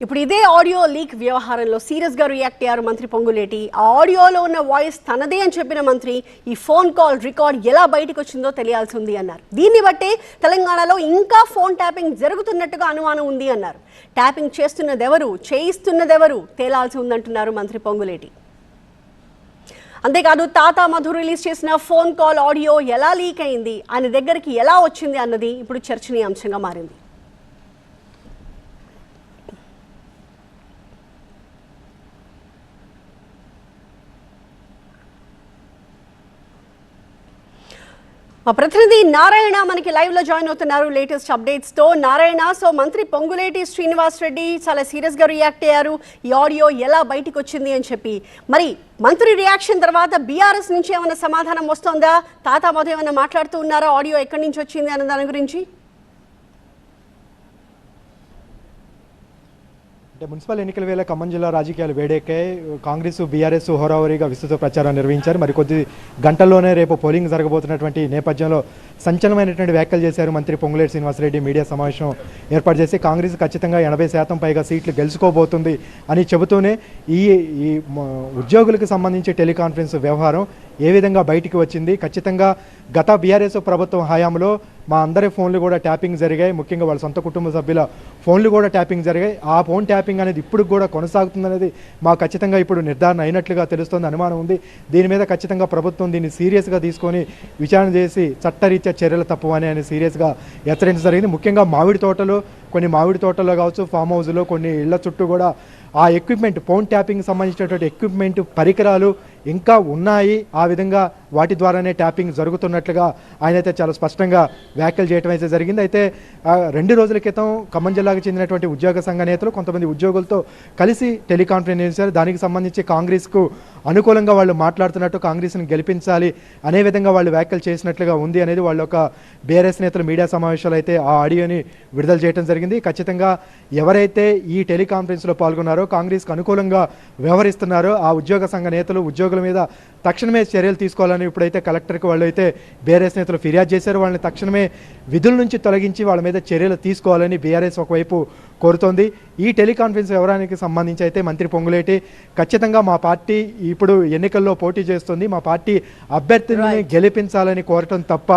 ఇప్పుడు ఇదే audio leak వ్యవహారంలో సీరియస్ గా రియాక్ట్ అయ్యారు మంత్రి పొంగులేటి. ఆ ఆడియోలో ఉన్న వాయిస్ తనదే అని చెప్పిన మంత్రి ఈ ఫోన్ కాల్ రికార్డ్ ఎలా బయటకు వచ్చిందో తెలియాల్సి ఉంది అన్నారు. దీన్ని బట్టే తెలంగాణలో ఇంకా ఫోన్ ట్యాపింగ్ జరుగుతున్నట్టుగా అనుమానం ఉంది అన్నారు. ట్యాపింగ్ చేస్తున్నదెవరు, చేయిస్తున్నదెవరు తేలాల్సి ఉందంటున్నారు మంత్రి పొంగులేటి. అంతేకాదు తాత మధు రిలీజ్ చేసిన ఫోన్ కాల్ ఆడియో ఎలా లీక్ అయింది, ఆయన దగ్గరికి ఎలా వచ్చింది అన్నది ఇప్పుడు చర్చనీయాంశంగా మారింది. మా ప్రతినిధి నారాయణ మనకి లైవ్ లో జాయిన్ అవుతున్నారు లేటెస్ట్ అప్డేట్స్ తో. నారాయణ, సో మంత్రి పొంగులేటి శ్రీనివాస్ రెడ్డి చాలా సీరియస్ గా రియాక్ట్ అయ్యారు ఈ ఆడియో ఎలా బయటకు వచ్చింది అని చెప్పి. మరి మంత్రి రియాక్షన్ తర్వాత బీఆర్ఎస్ నుంచి ఏమైనా సమాధానం వస్తుందా? తాత మధు ఏమైనా మాట్లాడుతూ ఉన్నారా ఆడియో ఎక్కడి నుంచి వచ్చింది అన్న దాని గురించి? మున్సిపల్ ఎన్నికల వేళ ఖమ్మం జిల్లా రాజకీయాలు వేడెక్కాయి. కాంగ్రెస్ బీఆర్ఎస్ హోరాహోరీగా విస్తృత ప్రచారం నిర్వహించారు. మరి కొద్ది గంటల్లోనే రేపు పోలింగ్ జరగబోతున్నటువంటి నేపథ్యంలో సంచలనమైనటువంటి వ్యాఖ్యలు చేశారు మంత్రి పొంగులేటి శ్రీనివాసరెడ్డి. మీడియా సమావేశం ఏర్పాటు చేసి కాంగ్రెస్ ఖచ్చితంగా 80% పైగా సీట్లు గెలుచుకోబోతుంది అని చెబుతూనే ఈ ఉద్యోగులకు సంబంధించి టెలికాన్ఫరెన్స్ వ్యవహారం ఏ విధంగా బయటికి వచ్చింది, ఖచ్చితంగా గత బీఆర్ఎస్ ప్రభుత్వం హయాంలో మా అందరి ఫోన్లు కూడా ట్యాపింగ్ జరిగాయి, ముఖ్యంగా వాళ్ళ సొంత కుటుంబ సభ్యుల ఫోన్లు కూడా ట్యాపింగ్ జరిగాయి, ఆ ఫోన్ ట్యాపింగ్ అనేది ఇప్పుడు కూడా కొనసాగుతుందనేది మాకు ఖచ్చితంగా ఇప్పుడు నిర్ధారణ అయినట్లుగా తెలుస్తుంది, అనుమానం ఉంది. దీని మీద ఖచ్చితంగా ప్రభుత్వం దీన్ని సీరియస్గా తీసుకొని విచారణ చేసి చట్టరీత్యా చర్యలు తప్పవని ఆయన సీరియస్గా హెచ్చరించడం జరిగింది. ముఖ్యంగా కొన్ని మామిడి తోటల్లో కావచ్చు, ఫామ్ హౌస్లో, కొన్ని ఇళ్ల చుట్టూ కూడా ఆ ఎక్విప్మెంట్, ఫోన్ ట్యాపింగ్ సంబంధించినటువంటి ఎక్విప్మెంట్, పరికరాలు ఇంకా ఉన్నాయి. ఆ విధంగా వాటి ద్వారానే ట్యాపింగ్ జరుగుతున్నట్లుగా ఆయన అయితే చాలా స్పష్టంగా వ్యాఖ్యలు చేయడం అయితే జరిగింది. అయితే 2 రోజుల క్రితం ఖమ్మం జిల్లాకు చెందినటువంటి ఉద్యోగ సంఘ నేతలు కొంతమంది ఉద్యోగులతో కలిసి టెలికాన్ఫరెన్స్ చేశారు. దానికి సంబంధించి కాంగ్రెస్కు అనుకూలంగా వాళ్ళు మాట్లాడుతున్నట్టు, కాంగ్రెస్ని గెలిపించాలి అనే విధంగా వాళ్ళు వ్యాఖ్యలు చేసినట్లుగా ఉంది అనేది వాళ్ళ ఒక బీఆర్ఎస్ నేతలు మీడియా సమావేశాలు అయితే ఆ ఆడియోని విడుదల చేయడం జరిగింది. ఖచ్చితంగా ఎవరైతే ఈ టెలికాన్ఫరెన్స్లో పాల్గొన్నారో, కాంగ్రెస్కు అనుకూలంగా వ్యవహరిస్తున్నారో ఆ ఉద్యోగ సంఘ నేతలు ఉద్యోగుల మీద తక్షణమే చర్యలు తీసుకోవాలని ఇప్పుడైతే కలెక్టర్కి వాళ్ళు అయితే బీఆర్ఎస్ నేతలు ఫిర్యాదు చేశారు. వాళ్ళని తక్షణమే విధుల నుంచి తొలగించి వాళ్ళ మీద చర్యలు తీసుకోవాలని బీఆర్ఎస్ ఒకవైపు కోరుతోంది. ఈ టెలికాన్ఫరెన్స్ వ్యవహారానికి సంబంధించి అయితే మంత్రి పొంగులేటి ఖచ్చితంగా మా పార్టీ ఇప్పుడు ఎన్నికల్లో పోటీ చేస్తుంది, మా పార్టీ అభ్యర్థిని గెలిపించాలని కోరటం తప్ప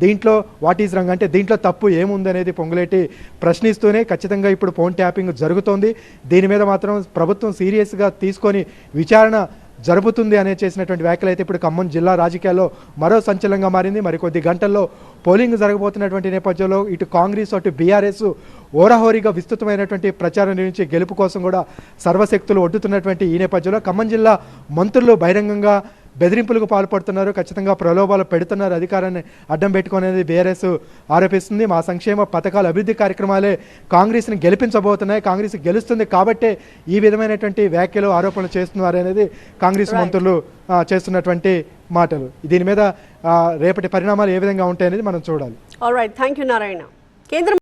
దీంట్లో వాట్ ఈజ్ రాంగ్ అంటే దీంట్లో తప్పు ఏముందనేది పొంగులేటి ప్రశ్నిస్తూనే ఖచ్చితంగా ఇప్పుడు ఫోన్ ట్యాపింగ్ జరుగుతోంది, దీని మీద మాత్రం ప్రభుత్వం సీరియస్గా తీసుకొని విచారణ జరుపుతుంది అనే చేసినటువంటి వ్యాఖ్యలు అయితే ఇప్పుడు ఖమ్మం జిల్లా రాజకీయాల్లో మరో సంచలనంగా మారింది. మరికొద్ది గంటల్లో పోలింగ్ జరగబోతున్నటువంటి నేపథ్యంలో ఇటు కాంగ్రెస్ అటు బీఆర్ఎస్ ఓరాహోరీగా విస్తృతమైనటువంటి ప్రచారం నుంచి గెలుపు కోసం కూడా సర్వశక్తులు ఒడ్డుతున్నటువంటి ఈ నేపథ్యంలో ఖమ్మం జిల్లా మంత్రులు బహిరంగంగా బెదిరింపులకు పాల్పడుతున్నారు, ఖచ్చితంగా ప్రలోభాలు పెడుతున్నారు, అధికారాన్ని అడ్డం పెట్టుకునేది బీఆర్ఎస్ ఆరోపిస్తుంది. మా సంక్షేమ పథకాల అభివృద్ధి కార్యక్రమాలే కాంగ్రెస్ని గెలిపించబోతున్నాయి, కాంగ్రెస్ గెలుస్తుంది కాబట్టే ఈ విధమైనటువంటి వ్యాఖ్యలు ఆరోపణలు చేస్తున్నారు అనేది కాంగ్రెస్ మంత్రులు చేస్తున్నటువంటి మాటలు. దీని మీద రేపటి పరిణామాలు ఏ విధంగా ఉంటాయనేది మనం చూడాలి. Alright, thank you Narayana. కేంద్ర